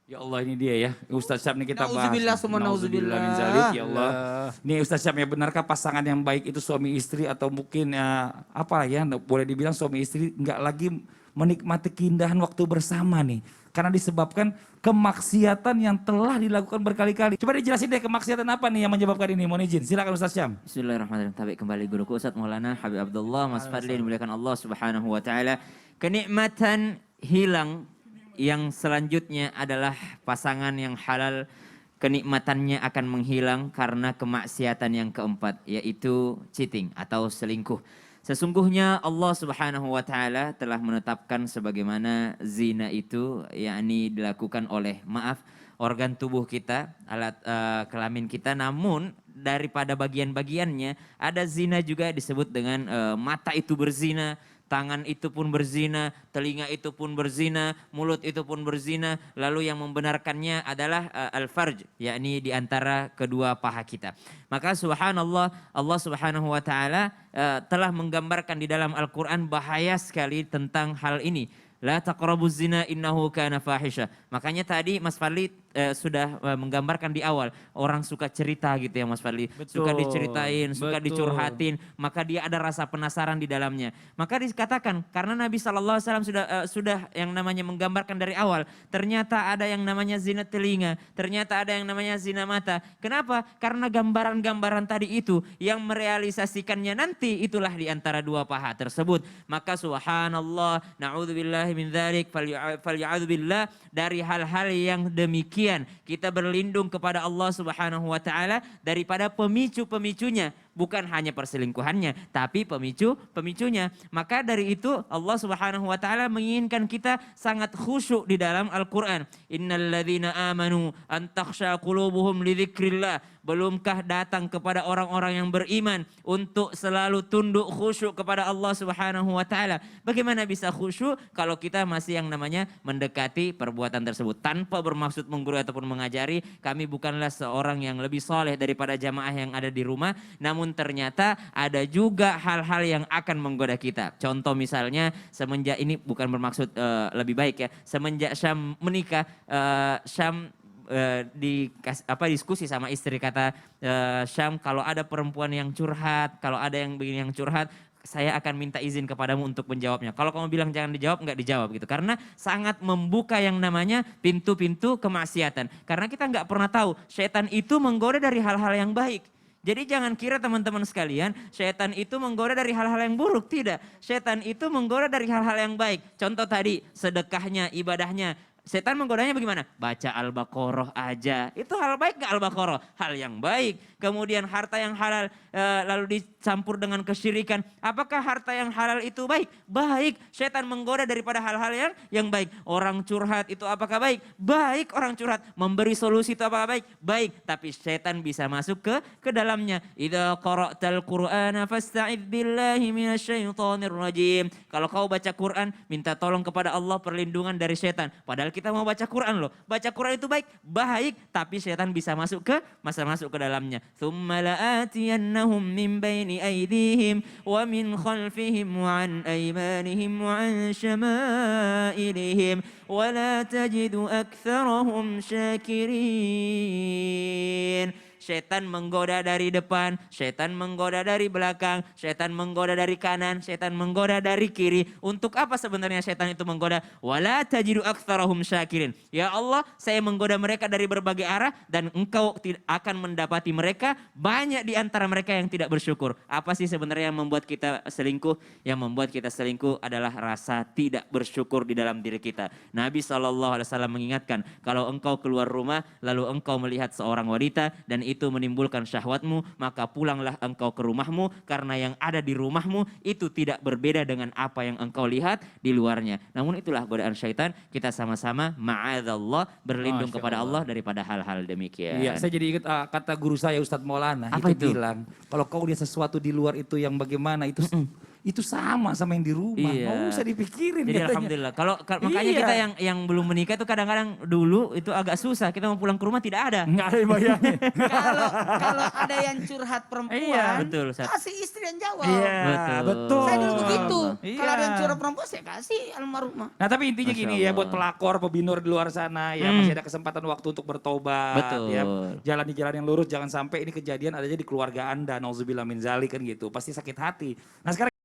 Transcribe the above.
Ya Allah ini dia ya, Ustaz Syam ini kita bahas. Nauzubillah summa nauzubillah. Min zalik, ya Allah. Nih Ustaz Syam ya, benarkah pasangan yang baik itu suami istri atau mungkin apa ya, boleh dibilang suami istri nggak lagi menikmati keindahan waktu bersama nih. Karena disebabkan kemaksiatan yang telah dilakukan berkali-kali. Coba dijelasin deh kemaksiatan apa nih yang menyebabkan ini, mohon izin. Silakan Ustaz Syam. Bismillahirrahmanirrahim. Tabi kembali guruku Ustaz Maulana Habib Abdullah Mas Fadli dimuliakan Allah Subhanahu wa taala. Kenikmatan hilang yang selanjutnya adalah pasangan yang halal, kenikmatannya akan menghilang karena kemaksiatan yang keempat, yaitu cheating atau selingkuh. Sesungguhnya Allah Subhanahu wa taala telah menetapkan sebagaimana zina itu yakni dilakukan oleh organ tubuh kita, alat kelamin kita, namun daripada bagian-bagiannya ada zina juga disebut dengan mata itu berzina, tangan itu pun berzina, telinga itu pun berzina, mulut itu pun berzina. Lalu yang membenarkannya adalah al-farj, yakni di antara kedua paha kita. Maka subhanallah, Allah Subhanahu wa taala telah menggambarkan di dalam Al-Qur'an bahaya sekali tentang hal ini. La taqrabuz zina innahu kana fahisha. Makanya tadi Mas Fadli sudah menggambarkan di awal, orang suka cerita gitu ya Mas Fadli. Betul, suka diceritain, suka betul. dicurhatin, maka dia ada rasa penasaran di dalamnya. Maka dikatakan karena Nabi SAW sudah yang namanya menggambarkan dari awal, ternyata ada yang namanya zina telinga, ternyata ada yang namanya zina mata. Kenapa? Karena gambaran-gambaran tadi itu yang merealisasikannya nanti itulah di antara dua paha tersebut. Maka subhanallah, na'udzubillahi min dzalik, falya'udzubillah, dari hal-hal yang demikian kita berlindung kepada Allah Subhanahu wa taala daripada pemicu-pemicunya, bukan hanya perselingkuhannya tapi pemicunya. Maka dari itu Allah Subhanahu wa taala menginginkan kita sangat khusyuk di dalam Al-Qur'an. Innalladzina amanu an takhsha qulubuhum lidzikrillah. Belumkah datang kepada orang-orang yang beriman untuk selalu tunduk khusyuk kepada Allah Subhanahu wa taala. Bagaimana bisa khusyuk kalau kita masih yang namanya mendekati perbuatan tersebut tanpa bermaksud menggurui ataupun mengajari. Kami bukanlah seorang yang lebih soleh daripada jamaah yang ada di rumah, namun ternyata ada juga hal-hal yang akan menggoda kita. Contoh misalnya semenjak ini bukan bermaksud lebih baik ya. Semenjak Syam menikah, Syam diskusi sama istri, kata Syam, kalau ada perempuan yang curhat, kalau ada yang begini yang curhat, saya akan minta izin kepadamu untuk menjawabnya. Kalau kamu bilang jangan dijawab, enggak dijawab gitu. Karena sangat membuka yang namanya pintu-pintu kemaksiatan. Karena kita enggak pernah tahu, setan itu menggoda dari hal-hal yang baik. Jadi jangan kira teman-teman sekalian, setan itu menggoda dari hal-hal yang buruk. Tidak, setan itu menggoda dari hal-hal yang baik. Contoh tadi, sedekahnya, ibadahnya. Setan menggodanya bagaimana? Baca Al-Baqarah aja. Itu hal baik gak Al-Baqarah? Hal yang baik. Kemudian harta yang halal lalu dicampur dengan kesyirikan. Apakah harta yang halal itu baik? Baik. Setan menggoda daripada hal-hal yang baik. Orang curhat itu apakah baik? Baik orang curhat. Memberi solusi itu apakah baik? Baik. Tapi setan bisa masuk ke dalamnya. Idza qara'tal Qur'ana fasta'idz billahi minasyaitonir rajim. Kalau kau baca Quran, minta tolong kepada Allah perlindungan dari setan. Padahal kita mau baca Quran loh. Baca Quran itu baik, tapi setan bisa masuk ke dalamnya. Tsumma la'atiyannahum min baini aydihim wa min khalfihim wa an aymanihim wa an syama'ilihim wa la tajidu aktsarahum syakirin. Setan menggoda dari depan, setan menggoda dari belakang, setan menggoda dari kanan, setan menggoda dari kiri. Untuk apa sebenarnya setan itu menggoda? Wala tajidu aktsarahum syakirin. Ya Allah, saya menggoda mereka dari berbagai arah dan engkau akan mendapati mereka banyak di antara mereka yang tidak bersyukur. Apa sih sebenarnya yang membuat kita selingkuh? Yang membuat kita selingkuh adalah rasa tidak bersyukur di dalam diri kita. Nabi SAW mengingatkan, kalau engkau keluar rumah lalu engkau melihat seorang wanita dan itu menimbulkan syahwatmu, maka pulanglah engkau ke rumahmu, karena yang ada di rumahmu itu tidak berbeda dengan apa yang engkau lihat di luarnya. Namun itulah godaan syaitan, kita sama-sama ma'adzallah berlindung kepada Allah daripada hal-hal demikian. Iya, saya jadi ingat kata guru saya Ustadz Maulana. Apa itu? Bilang, kalau kau lihat sesuatu di luar itu yang bagaimana, itu sama yang di rumah. Iya. Nggak usah dipikirin. Jadi katanya. alhamdulillah. Makanya Iya. kita yang belum menikah itu kadang-kadang dulu itu agak susah. Kita mau pulang ke rumah tidak ada. Nggak ada yang bayangin. Kalau ada yang curhat perempuan, Iya, betul, Ustaz. kasih istri yang jawab. Iya, betul. Saya dulu begitu. Iya. Kalau ada yang curhat perempuan, saya kasih almarhumah. Nah tapi intinya Masya gini ya Allah. buat pelakor, pebinor di luar sana ya masih ada kesempatan waktu untuk bertobat. Betul. Ya, jalan di jalan yang lurus, jangan sampai ini kejadian adanya di keluarga Anda. Nauzubillah min zalik kan gitu. Pasti sakit hati. Nah sekarang